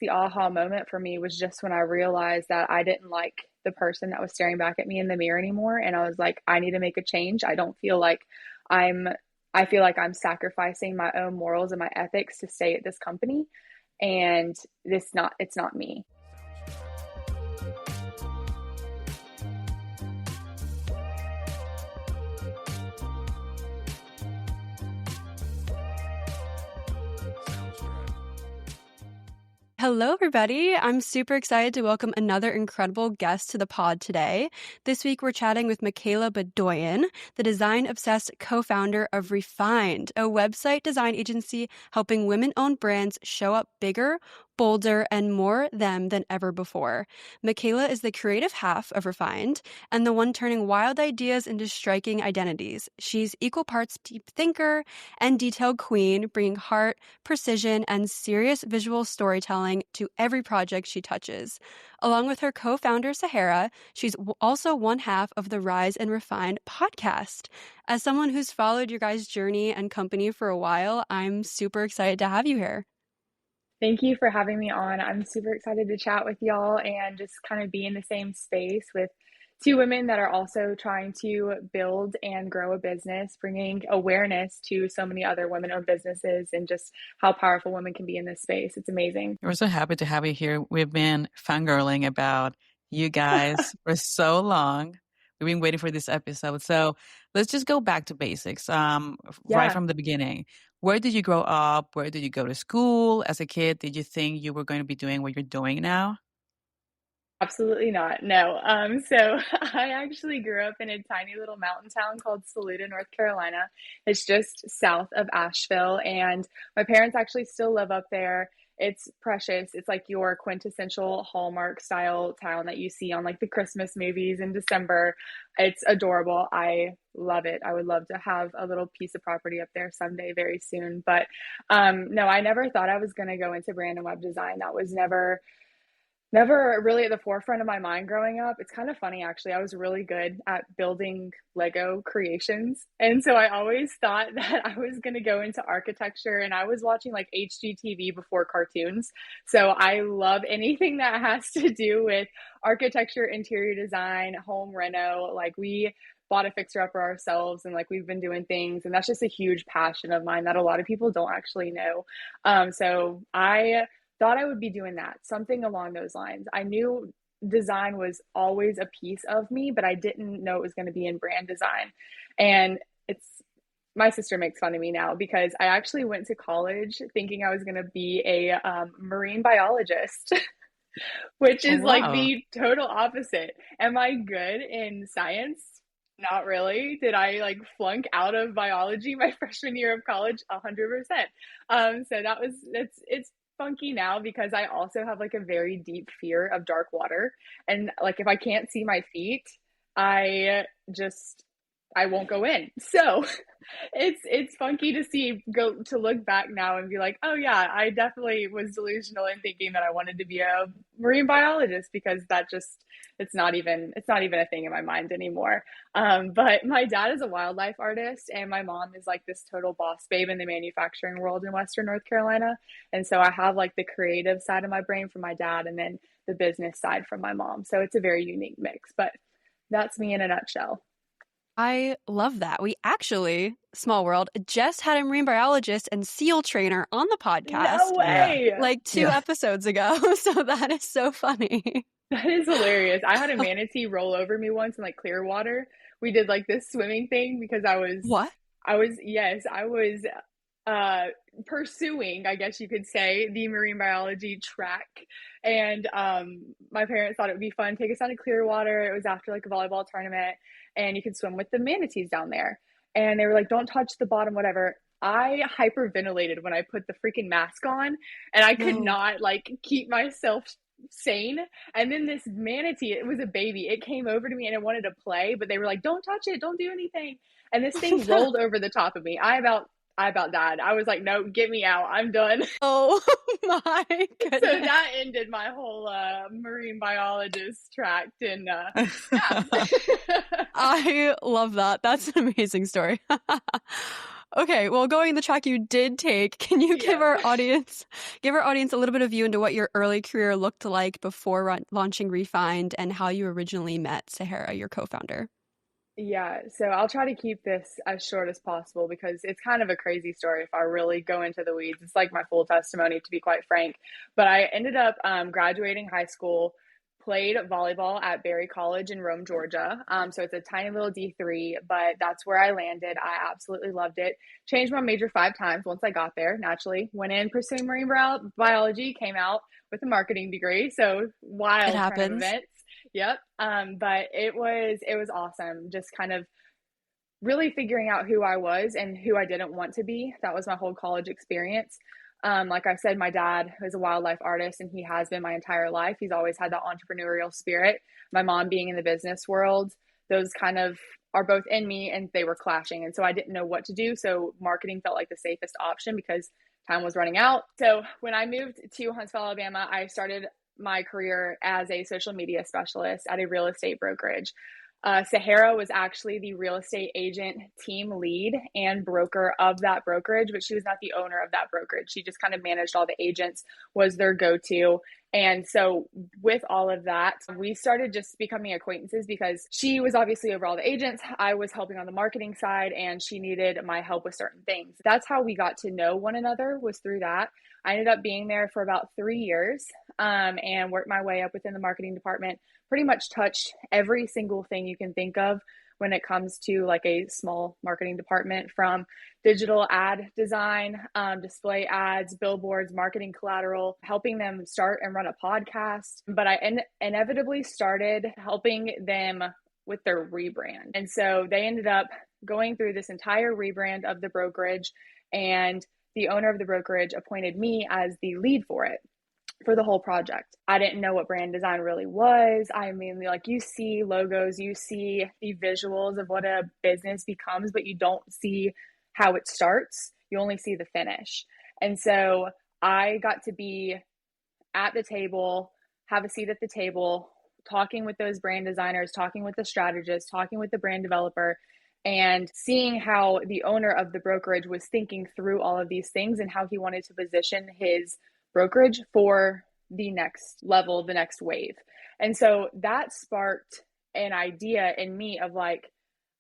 The aha moment for me was just when I realized that I didn't like the person that was staring back at me in the mirror anymore. And I was like, I need to make a change. I don't feel like I'm, I feel like I'm sacrificing my own morals and my ethics to stay at this company. And it's not me. Hello, everybody. I'm super excited to welcome another incredible guest to the pod today. This week, we're chatting with Micayla Bedoian, the design-obsessed co-founder of Refinded, a website design agency helping women-owned brands show up bigger, bolder, and more them than ever before. Micayla is the creative half of Refinded and the one turning wild ideas into striking identities. She's equal parts deep thinker and detailed queen, bringing heart, precision, and serious visual storytelling to every project she touches. Along with her co-founder, Sahara, she's also one half of the Rise and Refine podcast. As someone who's followed your guys' journey and company for a while, I'm super excited to have you here. Thank you for having me on. I'm super excited to chat with y'all and just kind of be in the same space with two women that are also trying to build and grow a business, bringing awareness to so many other women-owned businesses and just how powerful women can be in this space. It's amazing. We're so happy to have you here. We've been fangirling about you guys for so long. We've been waiting for this episode. So let's just go back to basics. Right from the beginning. Where did you grow up? Where did you go to school? As a kid, did you think you were going to be doing what you're doing now? Absolutely not. No. So I actually grew up in a tiny little mountain town called Saluda, North Carolina. It's just south of Asheville, and my parents actually still live up there. It's precious. It's like your quintessential Hallmark style town that you see on like the Christmas movies in December. It's adorable. I love it. I would love to have a little piece of property up there someday very soon. But no, I never thought I was going to go into brand and web design. That was never really at the forefront of my mind growing up. It's kind of funny, actually. I was really good at building Lego creations. And so I always thought that I was going to go into architecture, and I was watching like HGTV before cartoons. So I love anything that has to do with architecture, interior design, home reno. Like we bought a fixer upper ourselves, and like we've been doing things, and that's just a huge passion of mine that a lot of people don't actually know. So I thought I would be doing that, something along those lines. I knew design was always a piece of me, but I didn't know it was going to be in brand design. And it's my sister makes fun of me now because I actually went to college thinking I was going to be a marine biologist, which Oh, is like wow. the total opposite. Am I good in science? Not really. Did I like flunk out of biology my freshman year of college? 100%. So it's funky now because I also have like a very deep fear of dark water. And like if I can't see my feet, I just I won't go in. So it's funky to look back now and be like, oh yeah, I definitely was delusional in thinking that I wanted to be a marine biologist because that just it's not even a thing in my mind anymore. But my dad is a wildlife artist, and my mom is like this total boss babe in the manufacturing world in Western North Carolina. And so I have like the creative side of my brain from my dad, and then the business side from my mom. So it's a very unique mix. But that's me in a nutshell. I love that. We actually, small world, just had a marine biologist and SEAL trainer on the No podcast Yeah. way. like two Yeah. episodes ago. So that is so funny. That is hilarious. I had a manatee roll over me once in like Clearwater. We did like this swimming thing because What? yes, I was uh pursuing, I guess you could say, the marine biology track. And my parents thought it would be fun, take us down to Clearwater. It was after like a volleyball tournament, and you could swim with the manatees down there. And they were like, don't touch the bottom, whatever. I hyperventilated when I put the freaking mask on, and I could No. not like keep myself sane. And then this manatee, it was a baby, it came over to me and it wanted to play, but they were like, don't touch it, don't do anything. And this thing rolled over the top of me. I about died. I was like, no, get me out, I'm done. Oh my So goodness. that ended my whole marine biologist tract. And yeah. I love that. That's an amazing story. Okay, well, going the track you did take, can you Yes. give our audience a little bit of view into what your early career looked like before launching Refined and how you originally met Sahara, your co-founder? Yeah, so I'll try to keep this as short as possible because it's kind of a crazy story if I really go into the weeds. It's like my full testimony, to be quite frank. But I ended up graduating high school, played volleyball at Berry College in Rome, Georgia. So it's a tiny little D3, but that's where I landed. I absolutely loved it. Changed my major 5 times once I got there, naturally. Went in pursuing marine biology, came out with a marketing degree. So It wild turn of happens. events. Yep. But it was awesome. Just kind of really figuring out who I was and who I didn't want to be. That was my whole college experience. Like I said, my dad is a wildlife artist and he has been my entire life. He's always had that entrepreneurial spirit. My mom being in the business world, those kind of are both in me and they were clashing. And so I didn't know what to do. So marketing felt like the safest option because time was running out. So when I moved to Huntsville, Alabama, I started my career as a social media specialist at a real estate brokerage. Sahara was actually the real estate agent team lead and broker of that brokerage, but she was not the owner of that brokerage. She just kind of managed all the agents, was their go-to. And so with all of that, we started just becoming acquaintances because she was obviously over all the agents. I was helping on the marketing side and she needed my help with certain things. That's how we got to know one another, was through that. I ended up being there for about 3 years and worked my way up within the marketing department, pretty much touched every single thing you can think of when it comes to like a small marketing department, from digital ad design, display ads, billboards, marketing collateral, helping them start and run a podcast. But I inevitably started helping them with their rebrand. And so they ended up going through this entire rebrand of the brokerage, and the owner of the brokerage appointed me as the lead for it, for the whole project. I didn't know what brand design really was. I mean, like, you see logos, you see the visuals of what a business becomes, but you don't see how it starts. You only see the finish. And so I got to be at the table, have a seat at the table, talking with those brand designers, talking with the strategist, talking with the brand developer, and seeing how the owner of the brokerage was thinking through all of these things and how he wanted to position his brokerage for the next level, the next wave. And so that sparked an idea in me of like,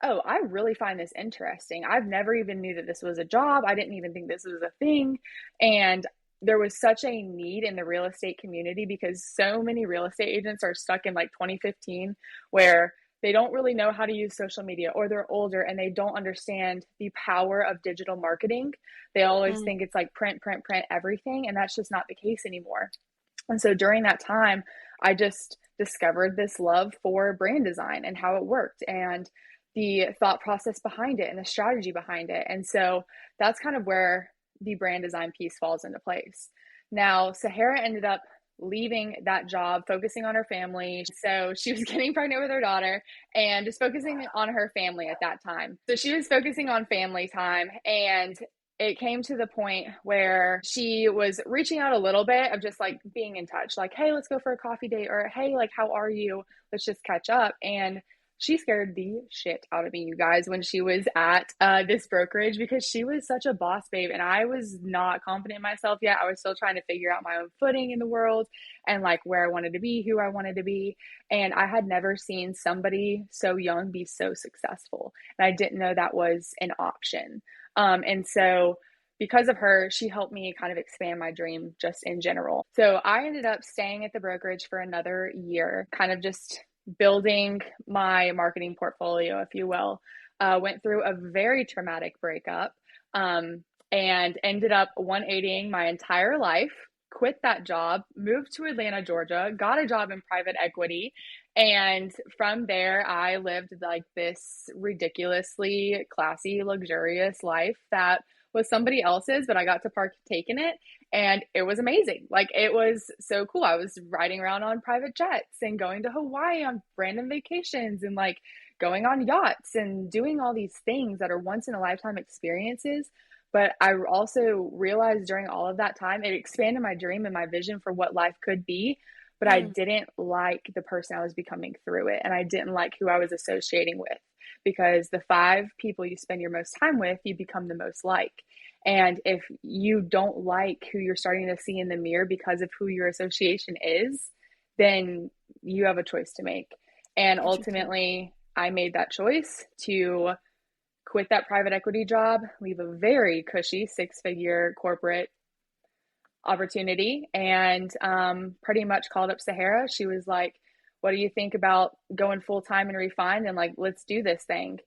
oh, I really find this interesting. I've never even knew that this was a job. I didn't even think this was a thing. And there was such a need in the real estate community because so many real estate agents are stuck in like 2015 where they don't really know how to use social media, or they're older and they don't understand the power of digital marketing. They always think it's like print, print, print everything. And that's just not the case anymore. And so during that time, I just discovered this love for brand design and how it worked and the thought process behind it and the strategy behind it. And so that's kind of where the brand design piece falls into place. Now, Sahara ended up leaving that job, focusing on her family. So she was getting pregnant with her daughter and just focusing on her family at that time. So she was focusing on family time, and it came to the point where she was reaching out a little bit of just like being in touch, like, hey, let's go for a coffee date, or hey, like, how are you? Let's just catch up. And she scared the shit out of me, you guys, when she was at this brokerage, because she was such a boss babe and I was not confident in myself yet. I was still trying to figure out my own footing in the world and like where I wanted to be, who I wanted to be. And I had never seen somebody so young be so successful. And I didn't know that was an option. And so because of her, she helped me kind of expand my dream just in general. So I ended up staying at the brokerage for another year, kind of just building my marketing portfolio, if you will. Went through a very traumatic breakup, and ended up 180ing my entire life, quit that job, moved to Atlanta, Georgia, got a job in private equity. And from there, I lived like this ridiculously classy, luxurious life that was somebody else's, but I got to partake in it. And it was amazing. Like, it was so cool. I was riding around on private jets and going to Hawaii on random vacations and like going on yachts and doing all these things that are once in a lifetime experiences. But I also realized during all of that time, it expanded my dream and my vision for what life could be. But I didn't like the person I was becoming through it. And I didn't like who I was associating with. because the 5 people you spend your most time with, you become the most like. And if you don't like who you're starting to see in the mirror because of who your association is, then you have a choice to make. And Interesting. ultimately, I made that choice to quit that private equity job, leave a very cushy 6-figure corporate opportunity, and pretty much called up Sahara. She was like, "What do you think about going full time and Refined? And like, let's do this thing."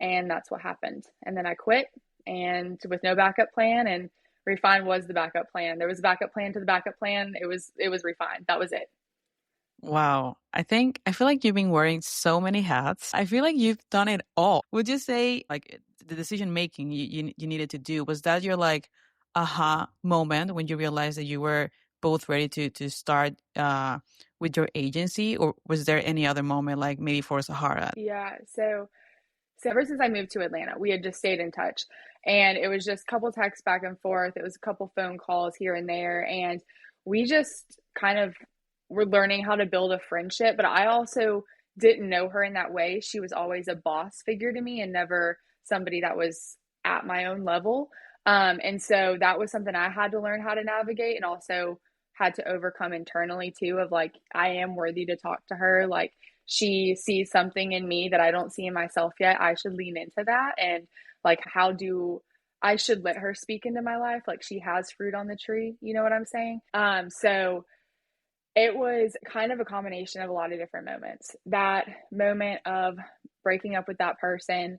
And that's what happened. And then I quit, and with no backup plan. And Refined was the backup plan. There was a backup plan to the backup plan. It was Refined. That was it. Wow. I feel like you've been wearing so many hats. I feel like you've done it all. Would you say like the decision making you needed to do, was that your like aha moment when you realized that you were both ready to start with your agency, or was there any other moment like maybe for Sahara? Yeah. So ever since I moved to Atlanta, we had just stayed in touch. And it was just a couple texts back and forth. It was a couple phone calls here and there. And we just kind of were learning how to build a friendship. But I also didn't know her in that way. She was always a boss figure to me and never somebody that was at my own level. And so that was something I had to learn how to navigate, and also had to overcome internally too, of like, I am worthy to talk to her. Like, she sees something in me that I don't see in myself yet. I should lean into that. And like, how do I should let her speak into my life? Like, she has fruit on the tree. You know what I'm saying? So it was kind of a combination of a lot of different moments. That moment of breaking up with that person,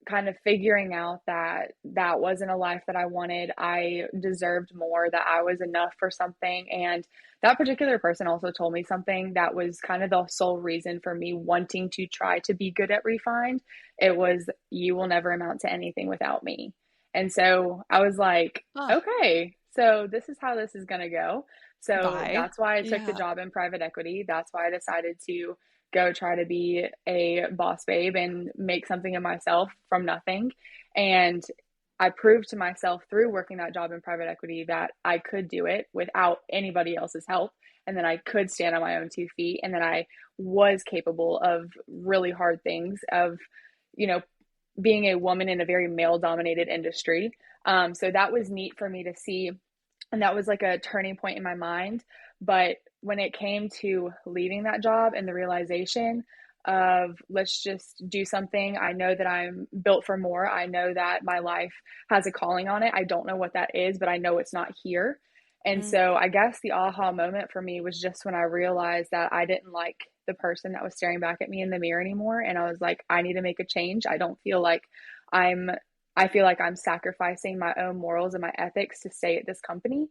kind of figuring out that that wasn't a life that I wanted. I deserved more, that I was enough for something. And that particular person also told me something that was kind of the sole reason for me wanting to try to be good at Refined. It was, "You will never amount to anything without me." And so I was like, Oh, okay, so this is how this is going to go. So bye. that's why I took the Yeah. job in private equity. That's why I decided to go try to be a boss babe and make something of myself from nothing. And I proved to myself through working that job in private equity that I could do it without anybody else's help. And then I could stand on my own 2 feet. And then I was capable of really hard things, of, you know, being a woman in a very male dominated industry. So that was neat for me to see. And that was like a turning point in my mind. But when it came to leaving that job and the realization of, let's just do something, I know that I'm built for more. I know that my life has a calling on it. I don't know what that is, but I know it's not here. And Mm. so I guess the aha moment for me was just when I realized that I didn't like the person that was staring back at me in the mirror anymore. And I was like, I need to make a change. I don't feel like I'm I feel like I'm sacrificing my own morals and my ethics to stay at this company,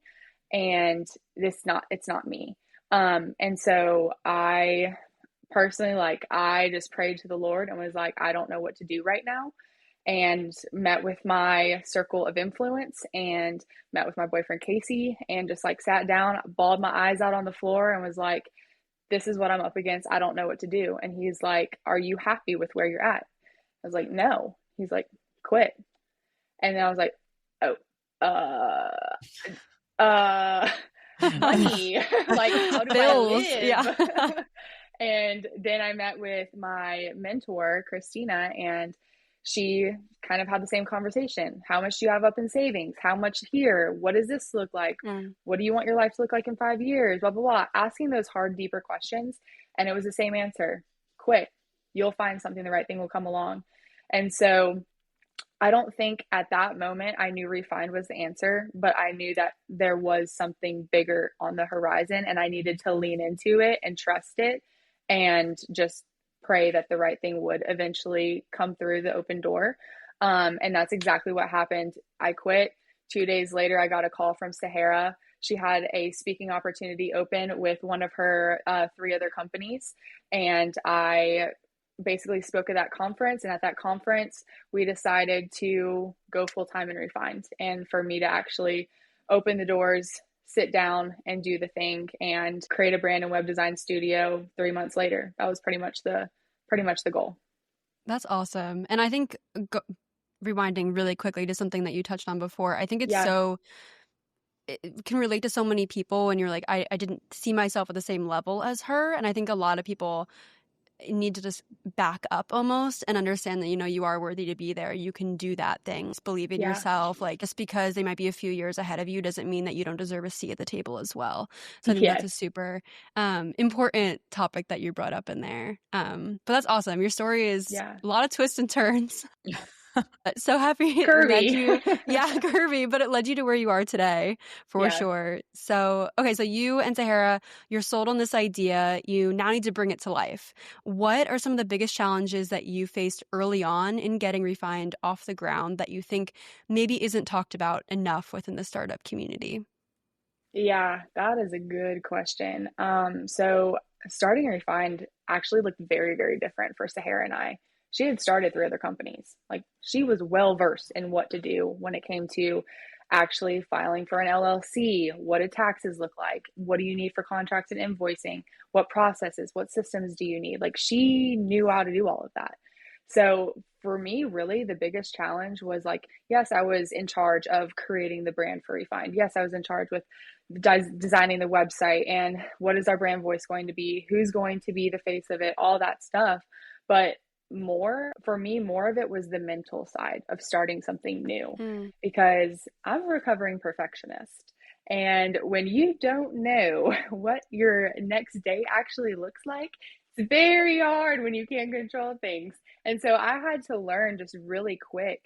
and it's not me. And so I personally, like, I just prayed to the Lord and was like, I don't know what to do right now. And met with my circle of influence, and met with my boyfriend Casey, and just like sat down, bawled my eyes out on the floor, and was like, this is what I'm up against. I don't know what to do. And he's like, are you happy with where you're at? I was like, no. He's like, quit. And then I was like, oh, uh, money. Like, how do I Bills. Yeah. live? And then I met with my mentor, Christina, and she kind of had the same conversation. How much do you have up in savings? How much here? What does this look like? Mm. What do you want your life to look like in 5 years? Blah, blah, blah. Asking those hard, deeper questions. And it was the same answer: quit. You'll find something, the right thing will come along. And so I don't think at that moment I knew Refined was the answer, but I knew that there was something bigger on the horizon, and I needed to lean into it and trust it, and just pray that the right thing would eventually come through the open door. And that's exactly what happened. I quit. 2 days later, I got a call from Sahara. She had a speaking opportunity open with one of her 3 other companies. And I basically spoke at that conference. And at that conference, we decided to go full time and Refined, and for me to actually open the doors, sit down, and do the thing, and create a brand and web design studio 3 months later. That was pretty much the goal. That's awesome. And I think rewinding really quickly to something that you touched on before, I think Yeah. it can relate to so many people, and you're like, I didn't see myself at the same level as her. And I think a lot of people need to just back up almost and understand that, you are worthy to be there. You can do that thing. Just believe in Yeah. yourself. Like, just because they might be a few years ahead of you doesn't mean that you don't deserve a seat at the table as well. So I think that's a Yes. super important topic that you brought up in there. But that's awesome. Your story is Yeah. a lot of twists and turns. So happy it led Curvy. you, yeah, curvy, but it led you to where you are today, for Yes. sure. So, okay, so you and Sahara, you're sold on this idea. You now need to bring it to life. What are some of the biggest challenges that you faced early on in getting Refined off the ground that you think maybe isn't talked about enough within the startup community? Yeah, that is a good question. So starting Refined actually looked very, very different for Sahara and I. She had started 3 other companies. Like she was well versed in what to do when it came to actually filing for an LLC. What do taxes look like? What do you need for contracts and invoicing? What processes, what systems do you need? Like she knew how to do all of that. So for me, really, the biggest challenge was like, yes, I was in charge of creating the brand for Refined. Yes, I was in charge with designing the website and what is our brand voice going to be, who's going to be the face of it, all that stuff. But more for me, more of it was the mental side of starting something new Mm. because I'm a recovering perfectionist. And when you don't know what your next day actually looks like, it's very hard when you can't control things. And so I had to learn just really quick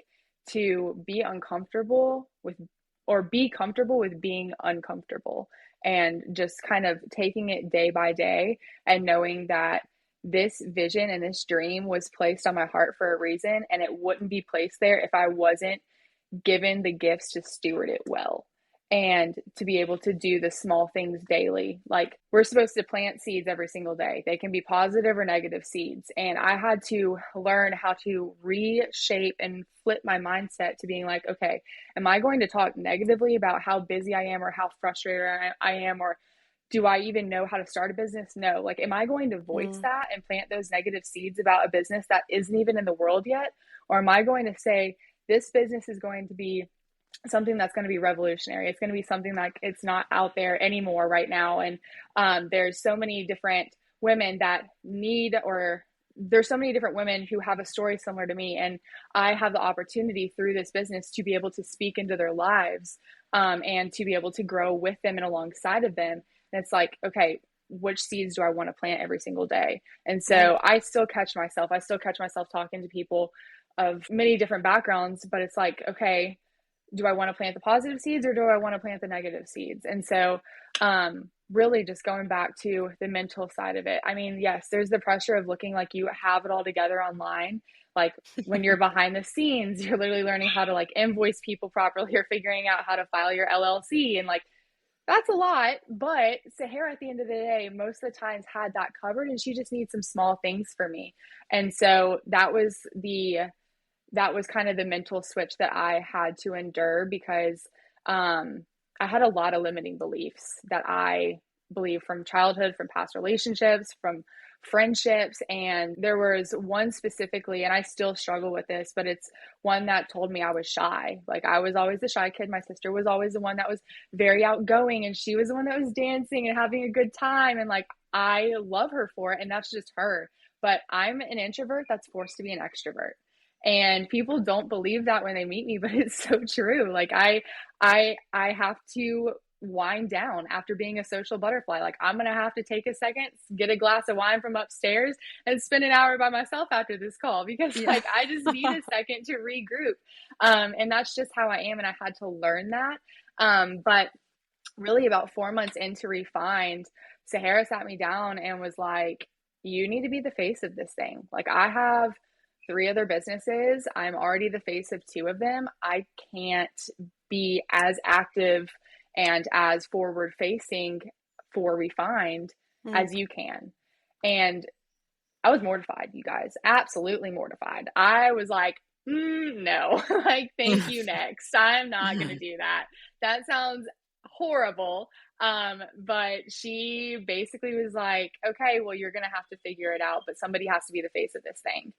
to be uncomfortable with or be comfortable with being uncomfortable and just kind of taking it day by day and knowing that this vision and this dream was placed on my heart for a reason and it wouldn't be placed there if I wasn't given the gifts to steward it well and to be able to do the small things daily. Like we're supposed to plant seeds every single day. They can be positive or negative seeds. And I had to learn how to reshape and flip my mindset to being like, okay, am I going to talk negatively about how busy I am or how frustrated I am or do I even know how to start a business? No. Like, am I going to voice Mm. that and plant those negative seeds about a business that isn't even in the world yet? Or am I going to say, this business is going to be something that's going to be revolutionary. It's going to be something like it's not out there anymore right now. And there's so many different women that need, or there's so many different women who have a story similar to me. And I have the opportunity through this business to be able to speak into their lives and to be able to grow with them and alongside of them. And it's like, okay, which seeds do I want to plant every single day? And Right. so I still catch myself talking to people of many different backgrounds, but it's like, okay, do I want to plant the positive seeds or do I want to plant the negative seeds? And so, really just going back to the mental side of it. I mean, yes, there's the pressure of looking like you have it all together online. Like when you're behind the scenes, you're literally learning how to like invoice people properly or figuring out how to file your LLC. And like, that's a lot. But Sahara, at the end of the day, most of the times had that covered and she just needs some small things for me. And so that was kind of the mental switch that I had to endure because I had a lot of limiting beliefs that I believe from childhood, from past relationships, from friendships. And there was one specifically, and I still struggle with this, but it's one that told me I was shy. Like I was always the shy kid. My sister was always the one that was very outgoing, and she was the one that was dancing and having a good time. And like, I love her for it, and that's just her. But I'm an introvert that's forced to be an extrovert, and people don't believe that when they meet me, but it's so true. Like I have to wind down after being a social butterfly. Like I'm gonna have to take a second, get a glass of wine from upstairs, and spend an hour by myself after this call because Yeah. like I just need a second to regroup. And that's just how I am, and I had to learn that. But really, about 4 months into Refined, Sahara sat me down and was like, "You need to be the face of this thing. Like I have 3 other businesses. I'm already the face of 2 of them. I can't be as active and as forward facing for Refined Mm. as you can." And I was mortified, you guys, absolutely mortified. I was like, no, like, thank you, next. I'm not going to do that. That sounds horrible. But she basically was like, okay, well, you're going to have to figure it out, but somebody has to be the face of this thing.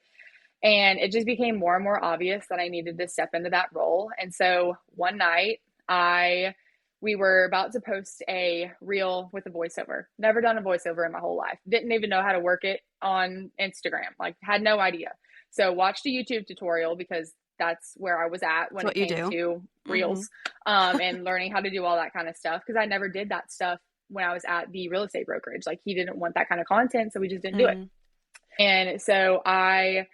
And it just became more and more obvious that I needed to step into that role. And so one night I we were about to post a reel with a voiceover. Never done a voiceover in my whole life. Didn't even know how to work it on Instagram. Like, had no idea. So watched a YouTube tutorial because that's where I was at when That's it what you came do. to reels, and learning how to do all that kind of stuff. Because I never did that stuff when I was at the real estate brokerage. Like, he didn't want that kind of content, so we just didn't do it. And so I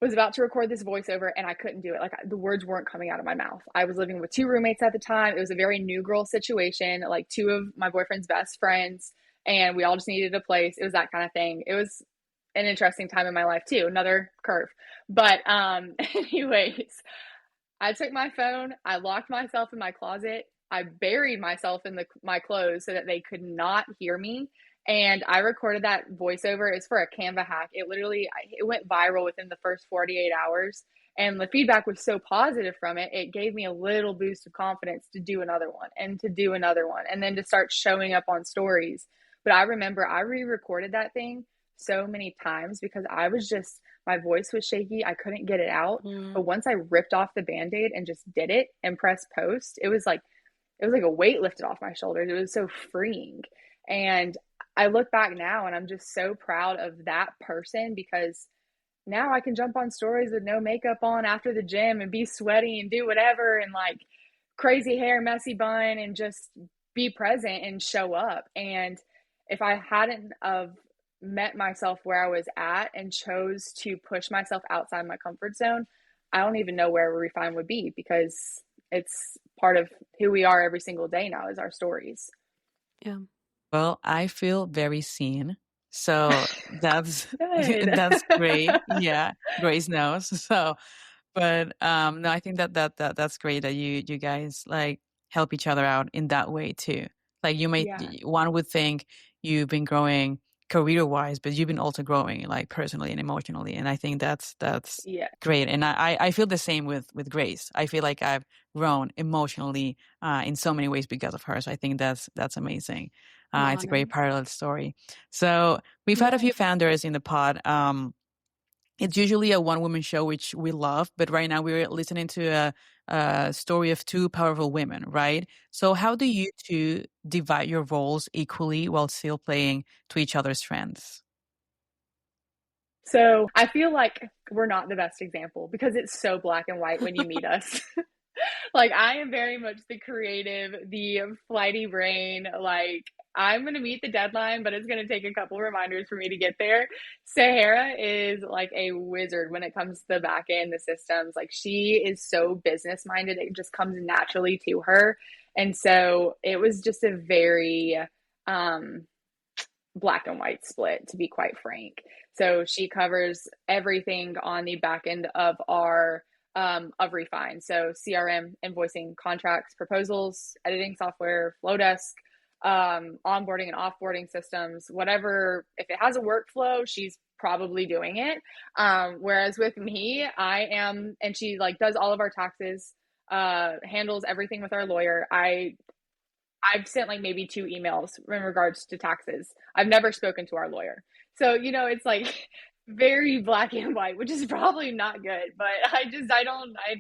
was about to record this voiceover and I couldn't do it. Like, the words weren't coming out of my mouth. I was living with 2 roommates at the time. It was a very new girl situation, like 2 of my boyfriend's best friends, and we all just needed a place. It was that kind of thing. It was an interesting time in my life too, another curve. But anyways, I took my phone, I locked myself in my closet, I buried myself in my clothes so that they could not hear me. And I recorded that voiceover. It's for a Canva hack. It went viral within the first 48 hours. And the feedback was so positive from it. It gave me a little boost of confidence to do another one and to do another one and then to start showing up on stories. But I remember I re-recorded that thing so many times because my voice was shaky. I couldn't get it out. But once I ripped off the Band-Aid and just did it and pressed post, it was like a weight lifted off my shoulders. It was so freeing. And I look back now and I'm just so proud of that person because now I can jump on stories with no makeup on after the gym and be sweaty and do whatever and like crazy hair, messy bun, and just be present and show up. And if I hadn't of met myself where I was at and chose to push myself outside my comfort zone, I don't even know where Refine would be because it's part of who we are every single day now is our stories. Yeah. Well, I feel very seen. So that's Good. that's great. Yeah, Grace knows. So, but no, I think that's great that you guys like help each other out in that way too. Like Yeah. one would think you've been growing career-wise, but you've been also growing like personally and emotionally, and I think that's Yeah. great. And I feel the same with Grace. I feel like I've grown emotionally in so many ways because of her. So I think that's amazing. I'm It's a great honored. parallel story. So we've had a Yeah. few founders in the pod. It's usually a one-woman show, which we love, but right now we're listening to a story of 2 powerful women, right? So how do you 2 divide your roles equally while still playing to each other's strengths? So I feel like we're not the best example because it's so black and white when you meet us. Like, I am very much the creative, the flighty brain. Like, I'm going to meet the deadline, but it's going to take a couple reminders for me to get there. Sahara is like a wizard when it comes to the back end, the systems. Like, she is so business minded. It just comes naturally to her. And so it was just a very, black and white split, to be quite frank. So she covers everything on the back end of our of Refine. So CRM, invoicing, contracts, proposals, editing software, Flowdesk, onboarding and offboarding systems, whatever. If it has a workflow, she's probably doing it. Whereas with me, I am, and she like does all of our taxes, handles everything with our lawyer. I've sent like maybe 2 emails in regards to taxes. I've never spoken to our lawyer. So, it's like very black and white, which is probably not good, but I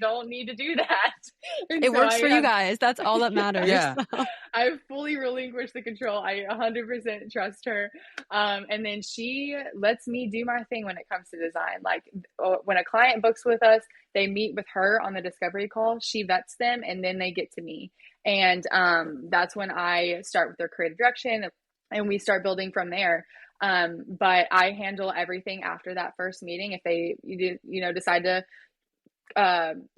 don't need to do that. And It so works for you have, guys. That's all that matters. Yeah. I fully relinquished the control. I 100% trust her. And then she lets me do my thing when it comes to design. Like, when a client books with us, they meet with her on the discovery call. She vets them and then they get to me. And that's when I start with their creative direction and we start building from there. But I handle everything after that first meeting. If they, decide to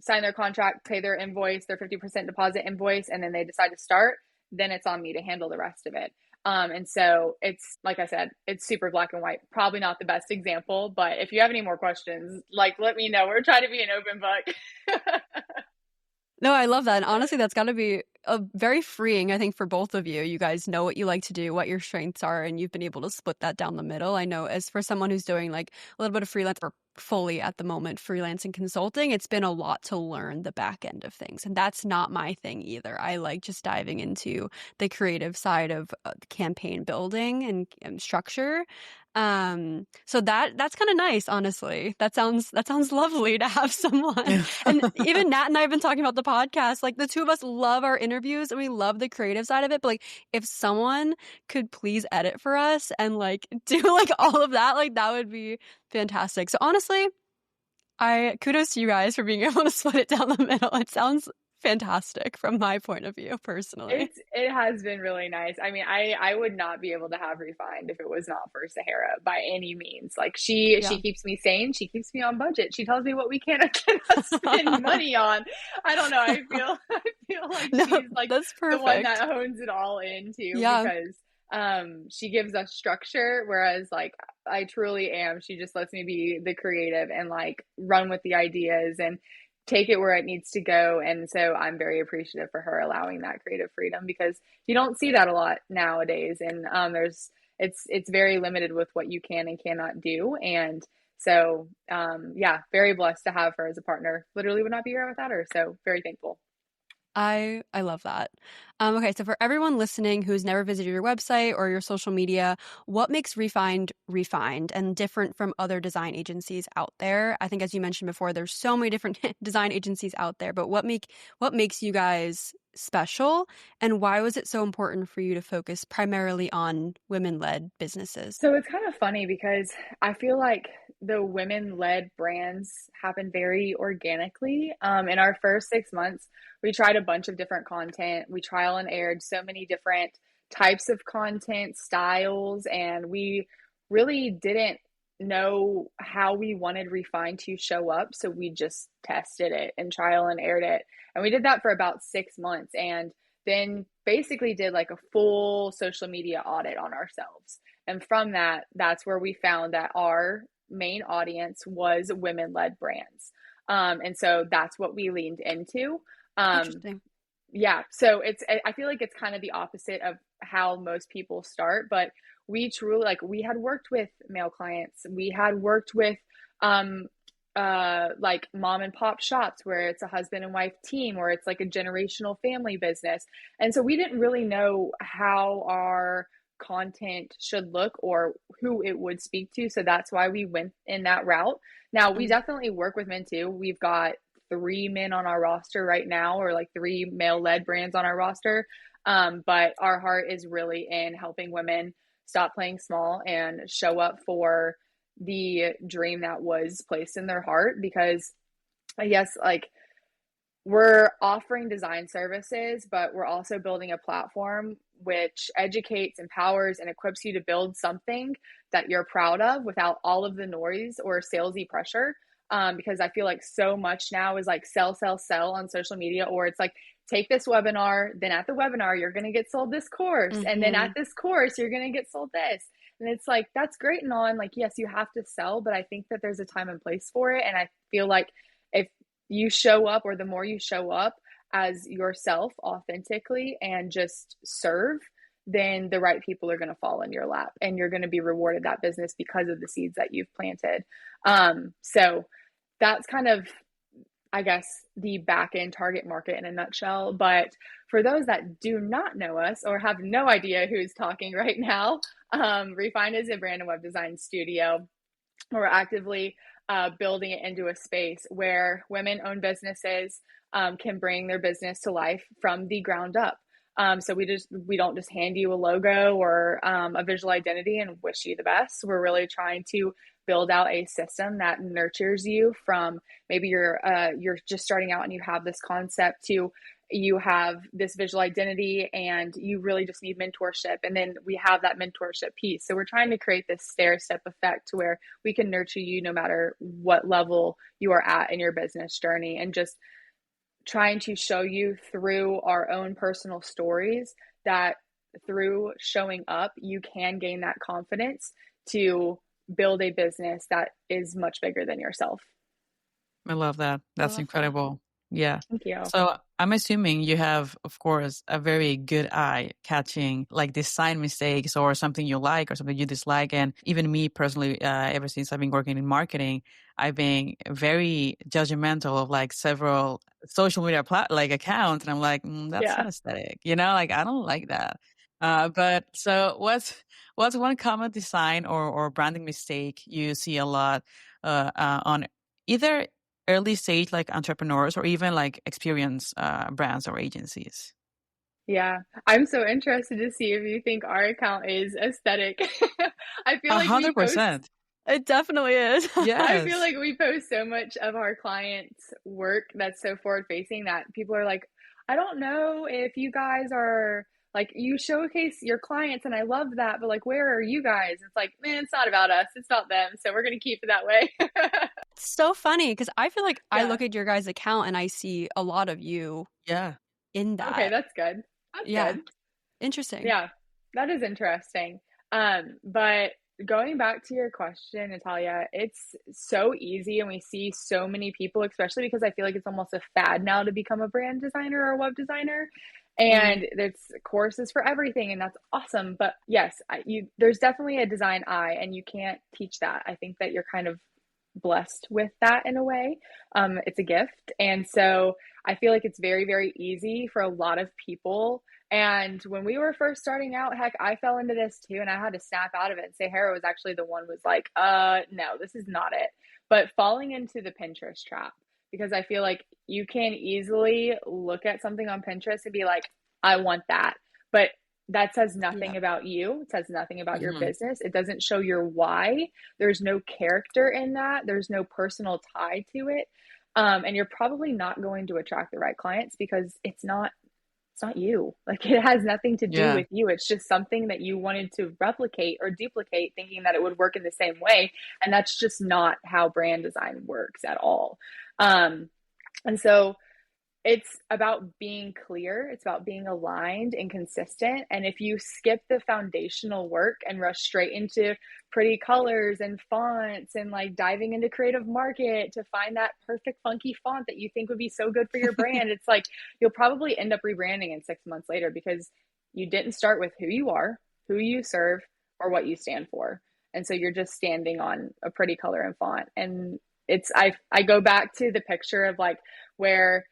sign their contract, pay their invoice, their 50% deposit invoice, and then they decide to start, then it's on me to handle the rest of it. And so it's, like I said, it's super black and white. Probably not the best example, but if you have any more questions, like, let me know. We're trying to be an open book. No, I love that. And honestly, that's got to be very freeing, I think, for both of you. You guys know what you like to do, what your strengths are, and you've been able to split that down the middle. I know as for someone who's doing like a little bit of freelance or fully at the moment freelance and consulting, it's been a lot to learn the back end of things. And that's not my thing either. I like just diving into the creative side of campaign building and structure. So that's kind of nice, honestly. That sounds lovely to have someone. And even Nat and I have been talking about the podcast. Like, the 2 of us love our inner interviews and we love the creative side of it. But like, if someone could please edit for us and like do like all of that, like that would be fantastic. So honestly, I kudos to you guys for being able to split it down the middle. It sounds fantastic from my point of view, personally. It has been really nice. I mean, I would not be able to have Refined if it was not for Sahara by any means. Like Yeah. she keeps me sane. She keeps me on budget. She tells me what we can and cannot spend money on. I don't know. I feel like No, she's like that's the one that perfect. hones it all in too Yeah. because she gives us structure, whereas like I truly am. She just lets me be the creative and like run with the ideas and take it where it needs to go. And so I'm very appreciative for her allowing that creative freedom because you don't see that a lot nowadays. And it's very limited with what you can and cannot do. And so yeah, very blessed to have her as a partner. Literally would not be here without her. So very thankful. I love that. Okay, so for everyone listening who's never visited your website or your social media, what makes Refined and different from other design agencies out there? I think as you mentioned before, there's so many different design agencies out there, but what makes you guys special and why was it so important for you to focus primarily on women-led businesses? So it's kind of funny because I feel like the women-led brands happen very organically. In our first 6 months, we tried a bunch of different content. We trial and aired so many different types of content, styles, and we really didn't know how we wanted Refine to show up. So we just tested it and trial and aired it. And we did that for about 6 months. And then basically did like a full social media audit on ourselves. And from that, that's where we found that our main audience was women led brands. And so that's what we leaned into. Um, Interesting. yeah. So I feel like it's kind of the opposite of how most people start, but we truly, like, we had worked with male clients. We had worked with, um, like mom and pop shops where it's a husband and wife team or it's like a generational family business. And so we didn't really know how our content should look or who it would speak to. So that's why we went in that route. Now, we definitely work with men too. We've got 3 men on our roster right now, or like 3 male-led brands on our roster. But our heart is really in helping women stop playing small and show up for the dream that was placed in their heart. Because I guess like we're offering design services, but we're also building a platform which educates, empowers, and equips you to build something that you're proud of without all of the noise or salesy pressure. Because I feel like so much now is like sell, sell, sell on social media, or it's like take this webinar, then at the webinar, you're going to get sold this course. And then at Mm-hmm. this course, you're going to get sold this. And it's like, that's great and all. And like, yes, you have to sell, but I think that there's a time and place for it. And I feel like if you show up, or the more you show up as yourself authentically and just serve, then the right people are going to fall in your lap and you're going to be rewarded that business because of the seeds that you've planted. So that's kind of, I guess, the back end target market in a nutshell. But for those that do not know us or have no idea who's talking right now, Refine is a brand and web design studio. We're actively building it into a space where women owned businesses can bring their business to life from the ground up. So we don't just hand you a logo or a visual identity and wish you the best. We're really trying to build out a system that nurtures you from maybe you're just starting out and you have this concept to you have this visual identity and you really just need mentorship, and then we have that mentorship piece. So we're trying to create this stair step effect to where we can nurture you no matter what level you are at in your business journey, and just trying to show you through our own personal stories that through showing up, you can gain that confidence to build a business that is much bigger than yourself. I love that. I That's love that. incredible. Yeah. Thank you. So I'm assuming you have, of course, a very good eye catching like design mistakes or something you like or something you dislike. And even me personally, ever since I've been working in marketing, I've been very judgmental of like several social media like accounts. And I'm like, that's not Yeah. aesthetic, like I don't like that. But so what's one common design or branding mistake you see a lot on either early stage like entrepreneurs or even like experienced brands or agencies? Yeah. I'm so interested to see if you think our account is aesthetic. I feel A like we hundred post percent. It definitely is. I feel Yes. like we post so much of our clients' work that's so forward facing that people are like, I don't know if you guys are like, you showcase your clients and I love that, but like, where are you guys? It's like, man, it's not about us, it's about them. So we're going to keep it that way. It's so funny because I feel like I Yeah. look at your guys' account and I see a lot of you Yeah. in Okay. that. That's good. That's Yeah. good. Interesting. Yeah, that is interesting. But going back to your question, Natalia, it's so easy, and we see so many people, especially because I feel like it's almost a fad now to become a brand designer or a web designer. Mm, And there's courses for everything, and that's awesome. But yes, there's definitely a design eye, and you can't teach that. I think that you're kind of blessed with that in a way. It's a gift. And so I feel like it's very, very easy for a lot of people. And when we were first starting out, heck, I fell into this too. And I had to snap out of it and say, Hera was actually the one was like, no, this is not it. But falling into the Pinterest trap, because I feel like you can easily look at something on Pinterest and be like, I want that. But that says yeah. nothing about you. It says nothing about your Hmm. business. It doesn't show your why. There's no character in that. There's no personal tie to it. And you're probably not going to attract the right clients because it's not you. Like it has nothing to do Yeah. with you. It's just something that you wanted to replicate or duplicate thinking that it would work in the same way. And that's just not how brand design works at all. Um, and so it's about being clear, it's about being aligned and consistent. And if you skip the foundational work and rush straight into pretty colors and fonts and like diving into creative market to find that perfect funky font that you think would be so good for your brand, it's like you'll probably end up rebranding in 6 months later because you didn't start with who you are, who you serve, or what you stand for. And so you're just standing on a pretty color and font. And I go back to the picture of like where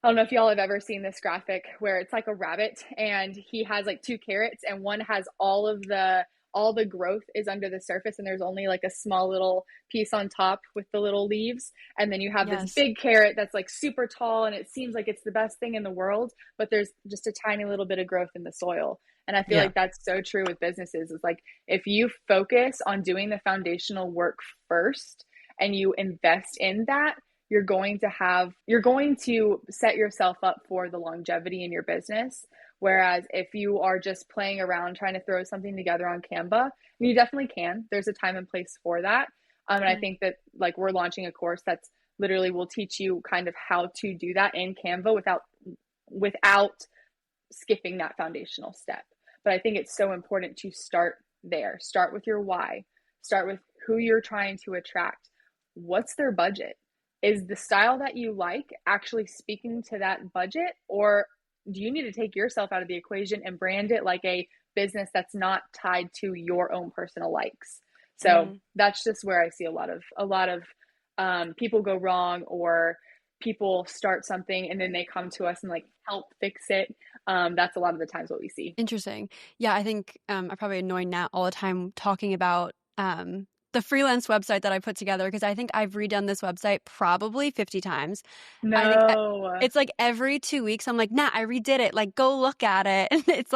I don't know if y'all have ever seen this graphic where it's like a rabbit and he has like two carrots and one has all the growth is under the surface and there's only like a small little piece on top with the little leaves, and then you have this Yes. big carrot that's like super tall and it seems like it's the best thing in the world, but there's just a tiny little bit of growth in the soil. And I feel Yeah. like that's so true with businesses. It's like if you focus on doing the foundational work first and you invest in that, you're going to set yourself up for the longevity in your business. Whereas if you are just playing around trying to throw something together on Canva, you definitely can. There's a time and place for that. And I Mm, think that like we're launching a course that's literally will teach you kind of how to do that in Canva without skipping that foundational step. But I think it's so important to start there. Start with your why. Start with who you're trying to attract. What's their budget? Is the style that you like actually speaking to that budget? Or do you need to take yourself out of the equation and brand it like a business that's not tied to your own personal likes? So mm. that's just where I see a lot of people go wrong, or people start something and then they come to us and like help fix it. That's a lot of the times what we see. Interesting. Yeah, I think I probably annoy Nat all the time talking about the freelance website that I put together because I think I've redone this website probably 50 times. I think No. it's like every 2 weeks I'm like, Nat, I redid it. Like, go look at it. And it's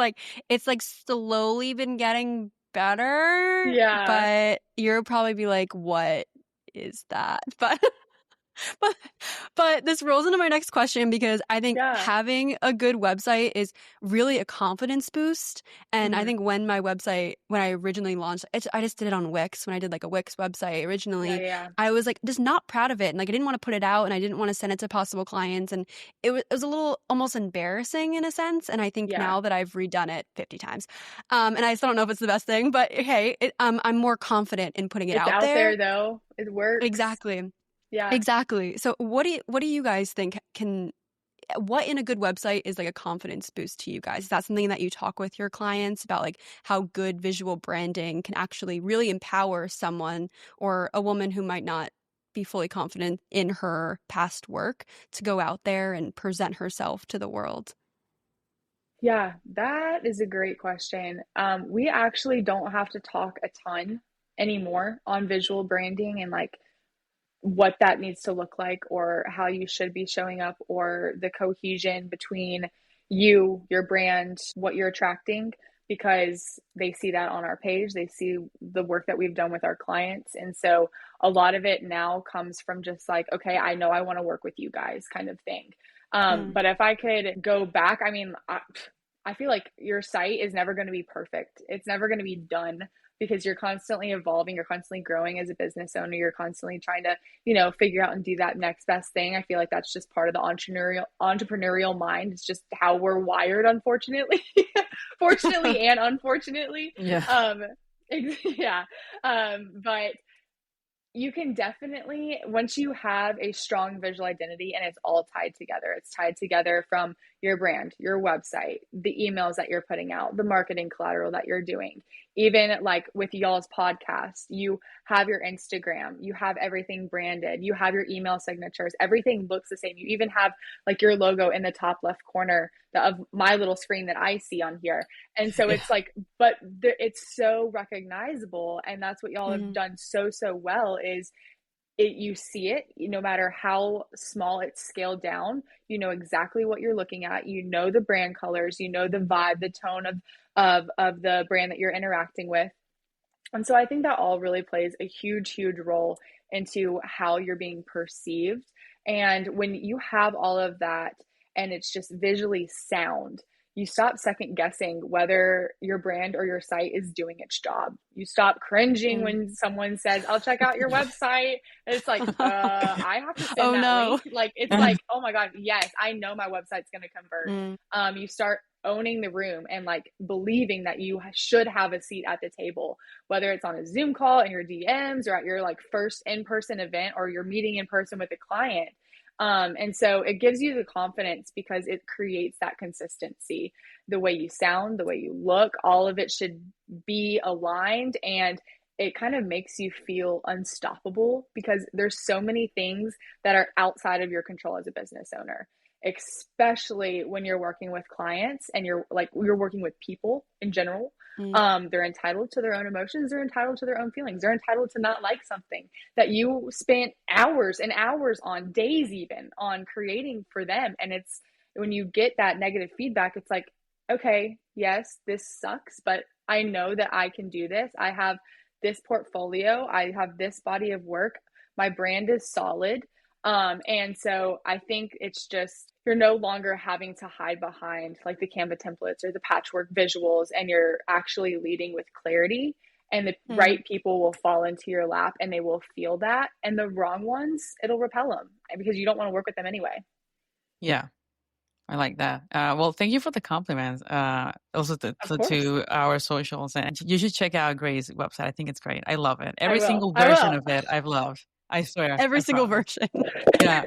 like slowly been getting better, Yeah. but you'll probably be like, what is that? But but this rolls into my next question because I think Yeah. having a good website is really a confidence boost. And I Hmm. think when I originally launched it, I just did it on Wix when I did like a Wix website Yeah. originally. Yeah. I was like just not proud of it. And like I didn't want to put it out and I didn't want to send it to possible clients. And it was a little almost embarrassing in a sense. And I think Yeah. now that I've redone it 50 times, and I still don't know if it's the best thing, but hey, I'm more confident in putting it It's out out there. there though. It works. Exactly. Yeah. Exactly. So what do you guys think what in a good website is like a confidence boost to you guys? Is that something that you talk with your clients about, like how good visual branding can actually really empower someone or a woman who might not be fully confident in her past work to go out there and present herself to the world? Yeah. That is a great question. We actually don't have to talk a ton anymore on visual branding and like what that needs to look like or how you should be showing up or the cohesion between your brand, what you're attracting, because they see that on our page. They see the work that we've done with our clients. And so a lot of it now comes from just like, okay, I know I want to work with you guys kind of thing. But if I could go back, I mean, I feel like your site is never going to be perfect. It's never going to be done because you're constantly evolving, you're constantly growing as a business owner, you're constantly trying to, figure out and do that next best thing. I feel like that's just part of the entrepreneurial mind. It's just how we're wired, unfortunately. Fortunately and unfortunately. Yeah. Yeah. But you can definitely, once you have a strong visual identity and it's all tied together, it's tied together from your brand, your website, the emails that you're putting out, the marketing collateral that you're doing. Even like with y'all's podcast, you have your Instagram, you have everything branded, you have your email signatures, everything looks the same. You even have like your logo in the top left corner of my little screen that I see on here. And so it's like, but it's so recognizable. And that's what y'all have done so well is you see it, no matter how small it's scaled down, you know exactly what you're looking at, you know the brand colors, you know the vibe, the tone of the brand that you're interacting with. And so I think that all really plays a huge role into how you're being perceived. And when you have all of that and it's just visually sound, you stop second guessing whether your brand or your site is doing its job. You stop cringing when someone says, I'll check out your website. And it's like, I have to send link. Like, it's like, oh my God, yes, I know my website's going to convert. You start owning the room and like believing that you should have a seat at the table, whether it's on a Zoom call in your DMs or at your like first in-person event or you're meeting in person with a client. And so it gives you the confidence because it creates that consistency. The way you sound, the way you look, all of it should be aligned, and it kind of makes you feel unstoppable because there's so many things that are outside of your control as a business owner, especially when you're working with clients and you're working with people in general. They're entitled to their own emotions. They're entitled to their own feelings. They're entitled to not like something that you spent hours and hours on, days even, on creating for them. And it's when you get that negative feedback, it's like, okay, yes, this sucks, but I know that I can do this. I have this portfolio. I have this body of work. My brand is solid. And so I think it's just, you're no longer having to hide behind like the Canva templates or the patchwork visuals, and you're actually leading with clarity, and the right people will fall into your lap and they will feel that. And the wrong ones, it'll repel them because you don't want to work with them anyway. Yeah. I like that. Well, thank you for the compliments. Also to our socials, and you should check out Gray's website. I think it's great. I love it. Every single version of it, I've loved. I swear. Every single version. Yeah,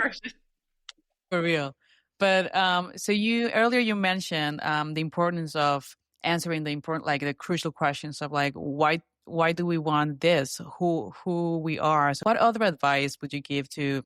for real. But so earlier you mentioned the importance of answering the crucial questions of like why do we want this? Who we are? So what other advice would you give to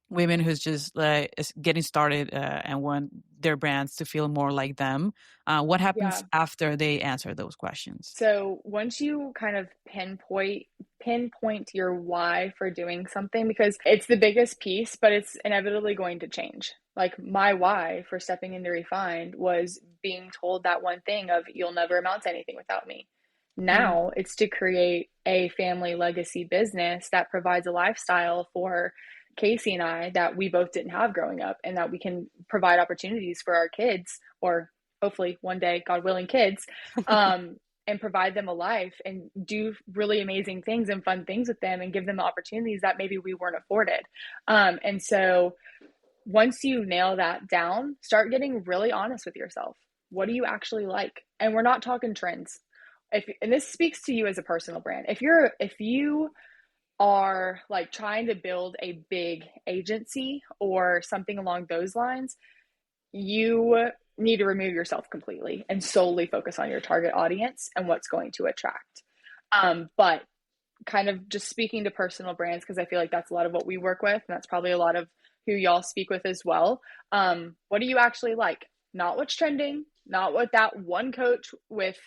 women who's just like getting started and want their brands to feel more like them? What happens after they answer those questions? So once you kind of pinpoint your why for doing something, because it's the biggest piece, but it's inevitably going to change. Like my why for stepping into Refined was being told that one thing of you'll never amount to anything without me. Now it's to create a family legacy business that provides a lifestyle for Casey and I that we both didn't have growing up, and that we can provide opportunities for our kids, or hopefully one day, God willing, kids, and provide them a life and do really amazing things and fun things with them and give them the opportunities that maybe we weren't afforded. And so once you nail that down, start getting really honest with yourself. What do you actually like? And we're not talking trends. And this speaks to you as a personal brand. If you are like trying to build a big agency or something along those lines, you need to remove yourself completely and solely focus on your target audience and what's going to attract. But kind of just speaking to personal brands, because I feel like that's a lot of what we work with, and that's probably a lot of who y'all speak with as well. What do you actually like? Not what's trending, not what that one coach with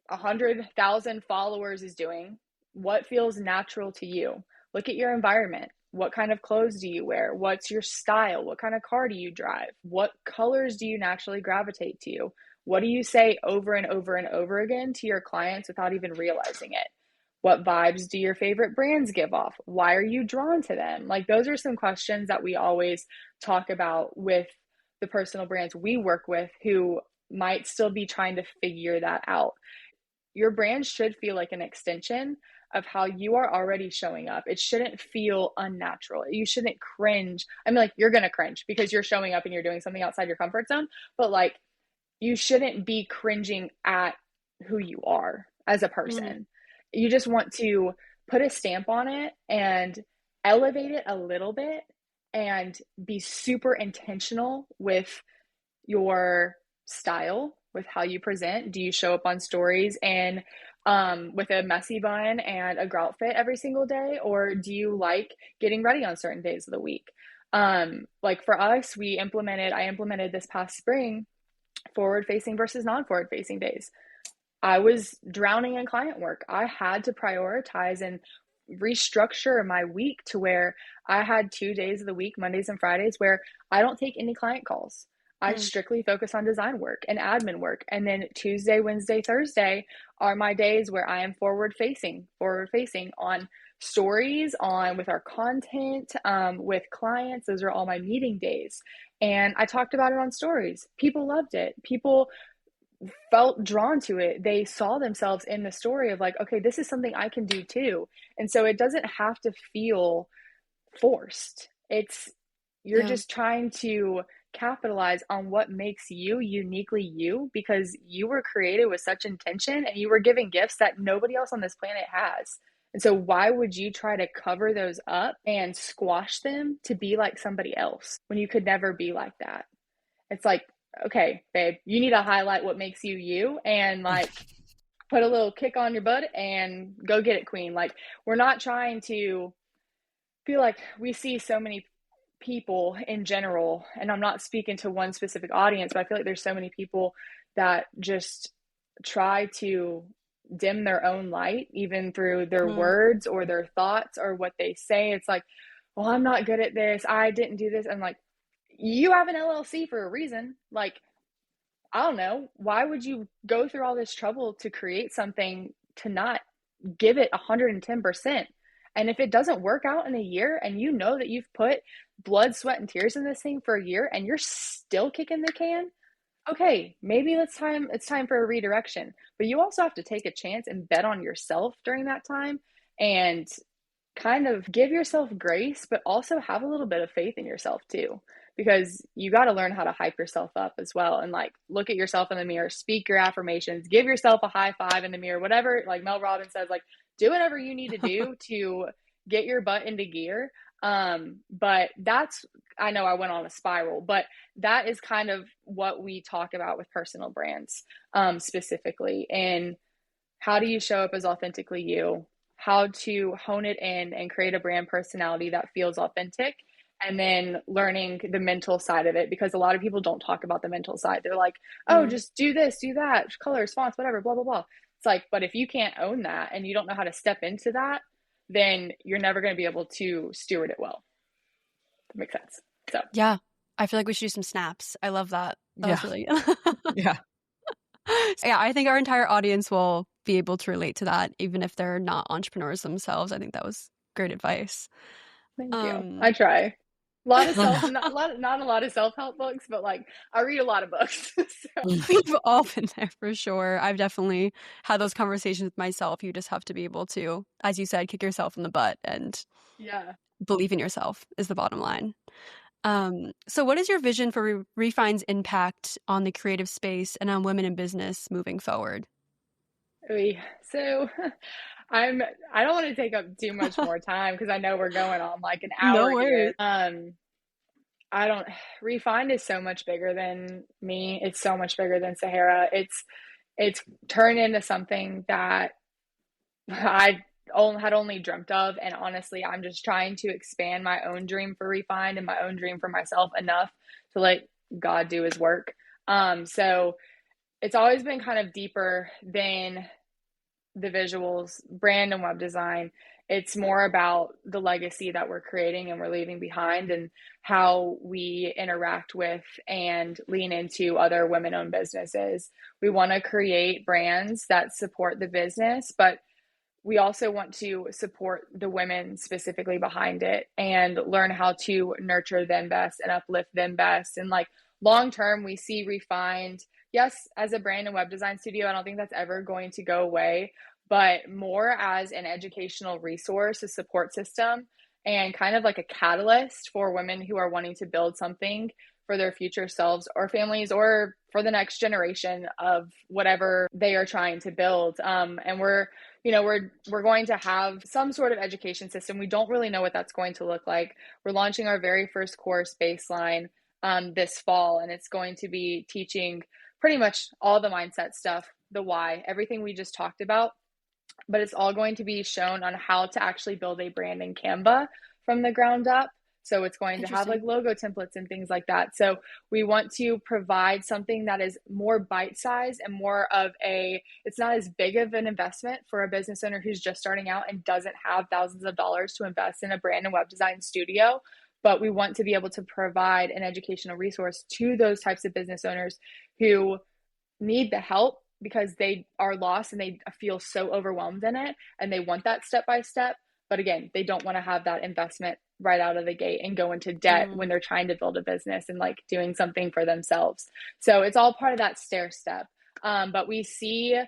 100,000 followers is doing. What feels natural to you? Look at your environment. What kind of clothes do you wear? What's your style? What kind of car do you drive? What colors do you naturally gravitate to? What do you say over and over and over again to your clients without even realizing it? What vibes do your favorite brands give off? Why are you drawn to them? Like, those are some questions that we always talk about with the personal brands we work with who might still be trying to figure that out. Your brand should feel like an extension of how you are already showing up. It shouldn't feel unnatural. You shouldn't cringe. I mean, like, you're going to cringe because you're showing up and you're doing something outside your comfort zone, but like, you shouldn't be cringing at who you are as a person. You just want to put a stamp on it and elevate it a little bit and be super intentional with your style, with how you present. Do you show up on stories and with a messy bun and a grout fit every single day, or do you like getting ready on certain days of the week? Like for us, I implemented this past spring forward facing versus non forward facing days. I was drowning in client work. I had to prioritize and restructure my week to where I had 2 days of the week, Mondays and Fridays, where I don't take any client calls. I strictly focus on design work and admin work. And then Tuesday, Wednesday, Thursday are my days where I am forward facing on stories, on with our content, with clients. Those are all my meeting days. And I talked about it on stories. People loved it. People felt drawn to it. They saw themselves in the story of like, okay, this is something I can do too. And so it doesn't have to feel forced. You're just trying to capitalize on what makes you uniquely you, because you were created with such intention and you were given gifts that nobody else on this planet has. And so why would you try to cover those up and squash them to be like somebody else when you could never be like that? It's like, okay, babe, you need to highlight what makes you you and like put a little kick on your butt and go get it, queen. Like, we're not trying to feel like we see so many people in general, and I'm not speaking to one specific audience, but I feel like there's so many people that just try to dim their own light, even through their words or their thoughts or what they say. It's like, well, I'm not good at this. I didn't do this. I'm like, you have an LLC for a reason. Like, I don't know. Why would you go through all this trouble to create something to not give it 110%? And if it doesn't work out in a year and you know that you've put blood, sweat, and tears in this thing for a year and you're still kicking the can, okay, maybe it's time for a redirection. But you also have to take a chance and bet on yourself during that time and kind of give yourself grace, but also have a little bit of faith in yourself too, because you got to learn how to hype yourself up as well. And like, look at yourself in the mirror, speak your affirmations, give yourself a high five in the mirror, whatever, like Mel Robbins says, like, do whatever you need to do to get your butt into gear. But I know I went on a spiral, but that is kind of what we talk about with personal brands, specifically. And how do you show up as authentically you? How to hone it in and create a brand personality that feels authentic, and then learning the mental side of it, because a lot of people don't talk about the mental side. They're like, oh, just do this, do that, colors, fonts, whatever, blah, blah, blah. It's like, but if you can't own that and you don't know how to step into that, then you're never going to be able to steward it well. That makes sense. So yeah, I feel like we should do some snaps. I love that. That was really good. Yeah. Yeah, I think our entire audience will be able to relate to that, even if they're not entrepreneurs themselves. I think that was great advice. Thank you. I try. Not a lot of self-help books, but like, I read a lot of books. So. We've all been there for sure. I've definitely had those conversations with myself. You just have to be able to, as you said, kick yourself in the butt and believe in yourself is the bottom line. So what is your vision for Refine's impact on the creative space and on women in business moving forward? So I don't want to take up too much more time because I know we're going on like an hour here. Refined is so much bigger than me. It's so much bigger than Sahara. It's turned into something that I had only dreamt of. And honestly, I'm just trying to expand my own dream for Refined and my own dream for myself enough to let God do his work. So it's always been kind of deeper than the visuals, brand and web design. It's more about the legacy that we're creating and we're leaving behind, and how we interact with and lean into other women-owned businesses. We want to create brands that support the business, but we also want to support the women specifically behind it and learn how to nurture them best and uplift them best. And like long term, we see Refined, yes, as a brand and web design studio. I don't think that's ever going to go away, but more as an educational resource, a support system, and kind of like a catalyst for women who are wanting to build something for their future selves or families, or for the next generation of whatever they are trying to build. And we're going to have some sort of education system. We don't really know what that's going to look like. We're launching our very first course, Baseline, this fall, and it's going to be teaching pretty much all the mindset stuff, the why, everything we just talked about, but it's all going to be shown on how to actually build a brand in Canva from the ground up. So it's going to have like logo templates and things like that. So we want to provide something that is more bite-sized and more of it's not as big of an investment for a business owner who's just starting out and doesn't have thousands of dollars to invest in a brand and web design studio. But we want to be able to provide an educational resource to those types of business owners who need the help because they are lost and they feel so overwhelmed in it, and they want that step by step. But again, they don't want to have that investment right out of the gate and go into debt when they're trying to build a business and like doing something for themselves. So it's all part of that stair step. But we see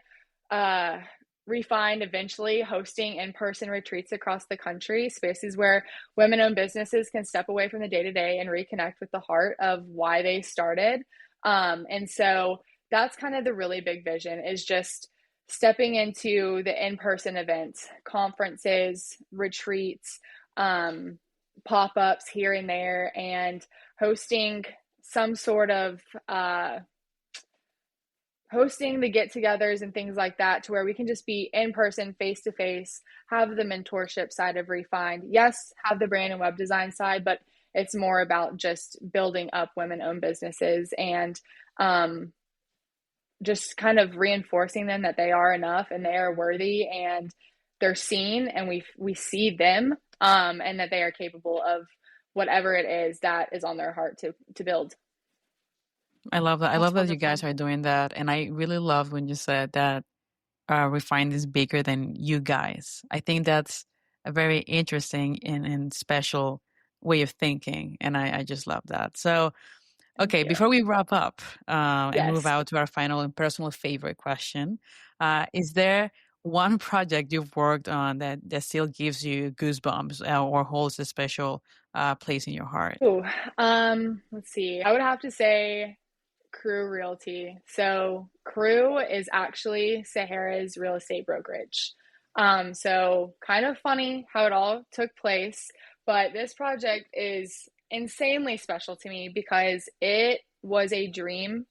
Refined eventually hosting in-person retreats across the country, spaces where women-owned businesses can step away from the day-to-day and reconnect with the heart of why they started. And so that's kind of the really big vision, is just stepping into the in-person events, conferences, retreats, pop-ups here and there, and hosting some sort of hosting the get-togethers and things like that, to where we can just be in person, face to face, have the mentorship side of Refined. Yes, have the brand and web design side, but it's more about just building up women-owned businesses and just kind of reinforcing them that they are enough and they are worthy and they're seen, and we see them, and that they are capable of whatever it is that is on their heart to build. I love that. I That's love that you wonderful. guys are doing that. And I really love when you said that Refined is bigger than you guys. I think that's a very interesting and special way of thinking. And I just love that. So, Thank okay, you. before we wrap up and move Yes. out to our final and personal favorite question, is there one project you've worked on that still gives you goosebumps or holds a special place in your heart? Ooh, let's see. I would have to say Crew Realty. So Crew is actually Sahara's real estate brokerage. So kind of funny how it all took place, but this project is insanely special to me because it was a dream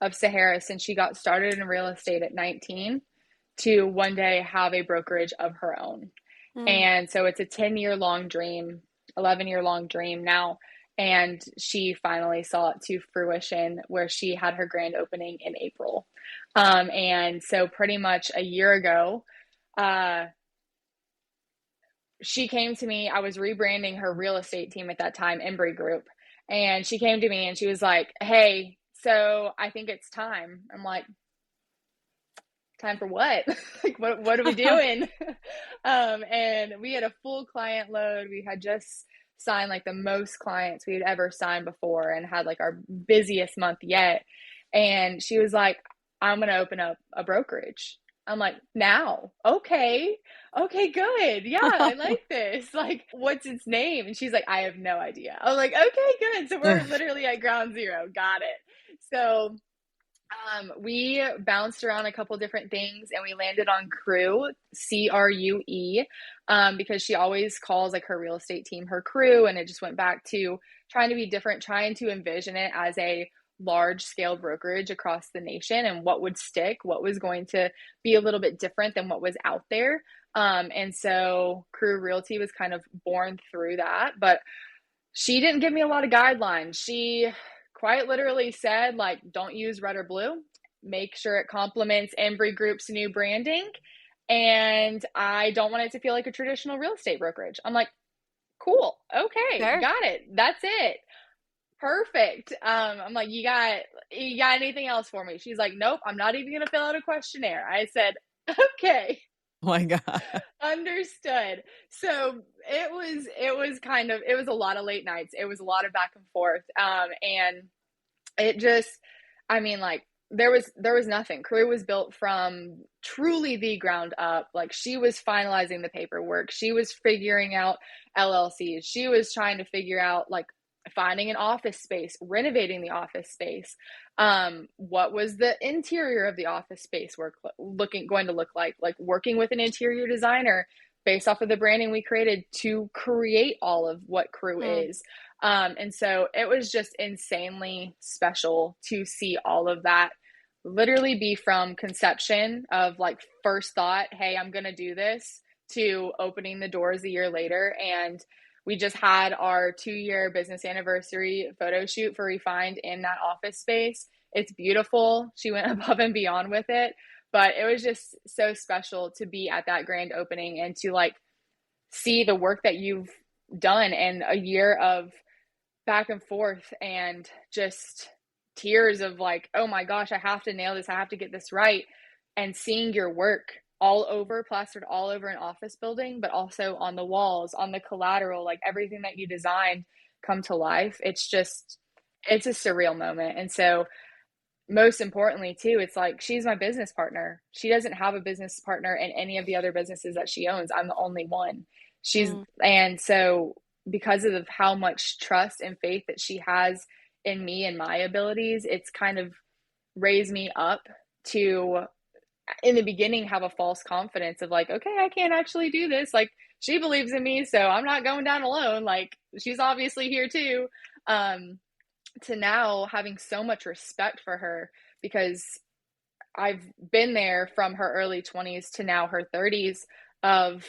of Sahara since she got started in real estate at 19 to one day have a brokerage of her own. And so it's a 10-year long dream, 11-year long dream now. And she finally saw it to fruition, where she had her grand opening in April. And so pretty much a year ago, she came to me. I was rebranding her real estate team at that time, Embry Group. And she came to me and she was like, "Hey, so I think it's time." I'm like, "Time for what?" Like, what are we doing? And we had a full client load. We had just signed like the most clients we had ever signed before and had like our busiest month yet. And she was like, "I'm going to open up a brokerage." I'm like, "Now? Okay. Okay, good. Yeah, I like this. Like, what's its name?" And she's like, "I have no idea." I was like, "Okay, good." So we're literally at ground zero. Got it. So we bounced around a couple different things and we landed on Crew, CRUE, because she always calls like her real estate team her crew. And it just went back to trying to be different, trying to envision it as a large scale brokerage across the nation and what would stick, what was going to be a little bit different than what was out there. And so Crew Realty was kind of born through that. But she didn't give me a lot of guidelines. She quite literally said, like, don't use red or blue. Make sure it complements Embry Group's new branding and I don't want it to feel like a traditional real estate brokerage. I'm like, cool. Okay. Fair. Got it. That's it. Perfect. I'm like, you got anything else for me? She's like, nope, I'm not even going to fill out a questionnaire. I said, okay. Oh my God. Understood. So it was a lot of late nights. It was a lot of back and forth. And it just, I mean, like, there was nothing. Crew was built from truly the ground up. Like, she was finalizing the paperwork. She was figuring out LLCs. She was trying to figure out, like, finding an office space, renovating the office space. What was the interior of the office space going to look like working with an interior designer based off of the branding we created to create all of what Crew is. And so it was just insanely special to see all of that literally be from conception of, like, first thought, hey, I'm going to do this, to opening the doors a year later. And we just had our 2-year business anniversary photo shoot for Refined in that office space. It's beautiful. She went above and beyond with it, but it was just so special to be at that grand opening and to, like, see the work that you've done and a year of back and forth and just tears of, like, oh my gosh, I have to nail this. I have to get this right. And seeing your work all over, plastered all over an office building, but also on the walls, on the collateral, like everything that you designed come to life. It's a surreal moment. And so, most importantly too, it's like, she's my business partner. She doesn't have a business partner in any of the other businesses that she owns. I'm the only one. And so, because of how much trust and faith that she has in me and my abilities, it's kind of raised me up to, in the beginning, have a false confidence of, like, okay, I can't actually do this. Like, she believes in me, so I'm not going down alone. Like, she's obviously here too. To now having so much respect for her, because I've been there from her early 20s to now her 30s, of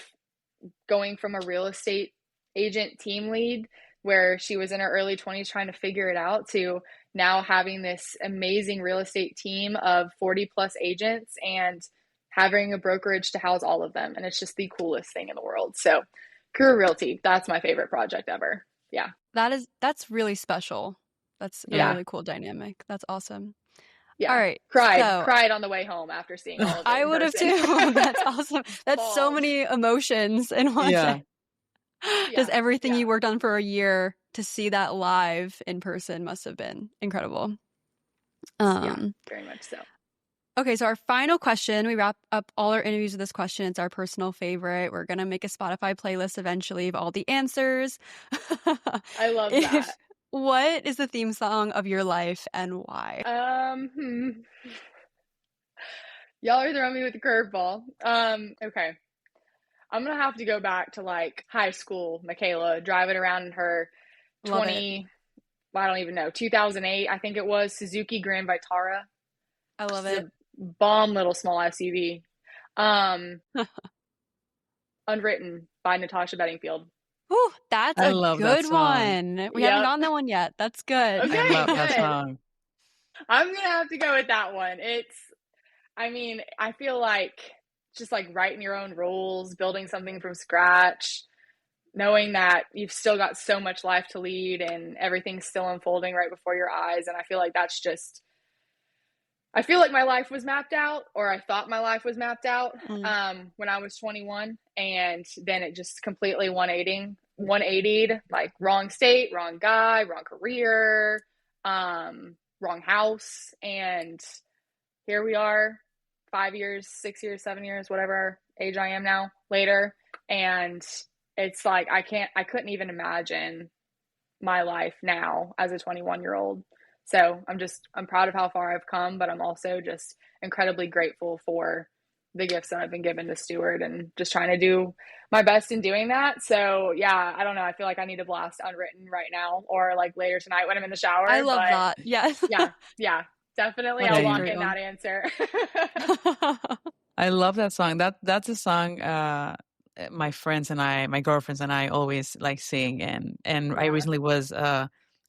going from a real estate agent team lead where she was in her early 20s trying to figure it out, to now having this amazing real estate team of 40 plus agents and having a brokerage to house all of them. And it's just the coolest thing in the world. So, Career Realty, that's my favorite project ever. Yeah. That's really special. That's a really cool dynamic. That's awesome. Yeah. All right. Cried on the way home after seeing all of it. I would have too. That's awesome. That's so many emotions in one day. Just everything you worked on for a year, to see that live in person must have been incredible. Very much so. Okay, so our final question, we wrap up all our interviews with this question. It's our personal favorite. We're going to make a Spotify playlist eventually of all the answers. I love that. What is the theme song of your life and why? Y'all are throwing me with a curveball. Okay. I'm going to have to go back to, like, high school Micayla, driving around in her I don't even know, 2008, I think it was, Suzuki Grand Vitara. I love it. Bomb little small SUV. Unwritten by Natasha Bedingfield. Ooh, that's a good one. We haven't gotten that one yet. That's good. Okay, I love that song. I'm going to have to go with that one. I feel like just, like, writing your own rules, building something from scratch, knowing that you've still got so much life to lead and everything's still unfolding right before your eyes. And I feel like I feel like my life was mapped out, or I thought my life was mapped out when I was 21. And then it just completely 180'd, like, wrong state, wrong guy, wrong career, wrong house. And here we are 5 years, 6 years, 7 years, whatever age I am now, later. And it's like, I couldn't even imagine my life now as a 21-year-old. So I'm proud of how far I've come, but I'm also just incredibly grateful for the gifts that I've been given to steward, and just trying to do my best in doing that. So yeah, I don't know. I feel like I need to blast Unwritten right now, or, like, later tonight when I'm in the shower. I love that. Yes. Yeah, definitely. I'll lock in that answer. I love that song. That's a song my girlfriends and I always like sing. And I recently was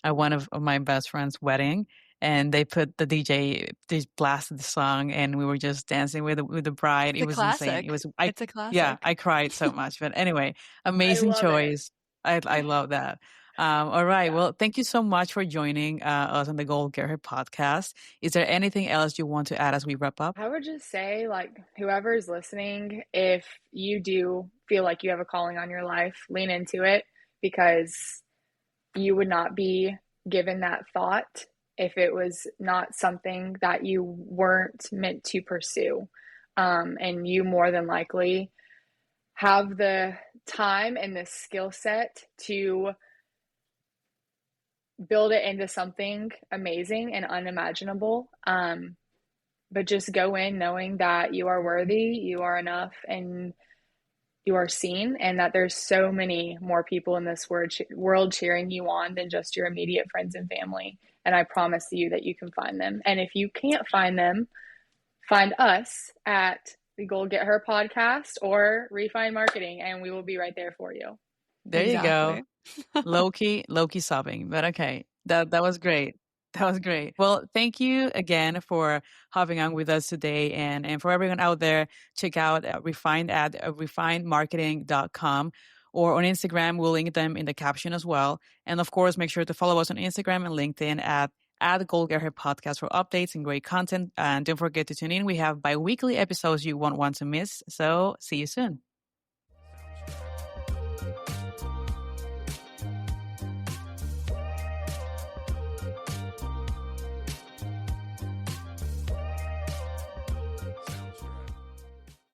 at one of my best friend's wedding, and they put the DJ, they blasted the song, and we were just dancing with the bride. It's It a was insane. classic. It's a Yeah, classic. I cried so much. But anyway, I amazing love it. choice. I love that. All right. Yeah. Well, thank you so much for joining us on the Gold Get Her podcast. Is there anything else you want to add as we wrap up? I would just say, like, whoever is listening, if you do feel like you have a calling on your life, lean into it, because you would not be given that thought if it was not something that you weren't meant to pursue. And you more than likely have the time and the skill set to build it into something amazing and unimaginable. But just go in knowing that you are worthy, you are enough, and you are seen, and that there's so many more people in this world cheering you on than just your immediate friends and family. And I promise you that you can find them. And if you can't find them, find us at the Gold Get Her podcast or Refine Marketing, and we will be right there for you. There you go. Exactly. Low key sobbing, but okay. That was great. That was great. Well, thank you again for hopping on with us today. And for everyone out there, check out Refined at refinedmarketing.com, or on Instagram. We'll link them in the caption as well. And of course, make sure to follow us on Instagram and LinkedIn at the Gold Get Her podcast for updates and great content. And don't forget to tune in. We have bi-weekly episodes you won't want to miss. So see you soon.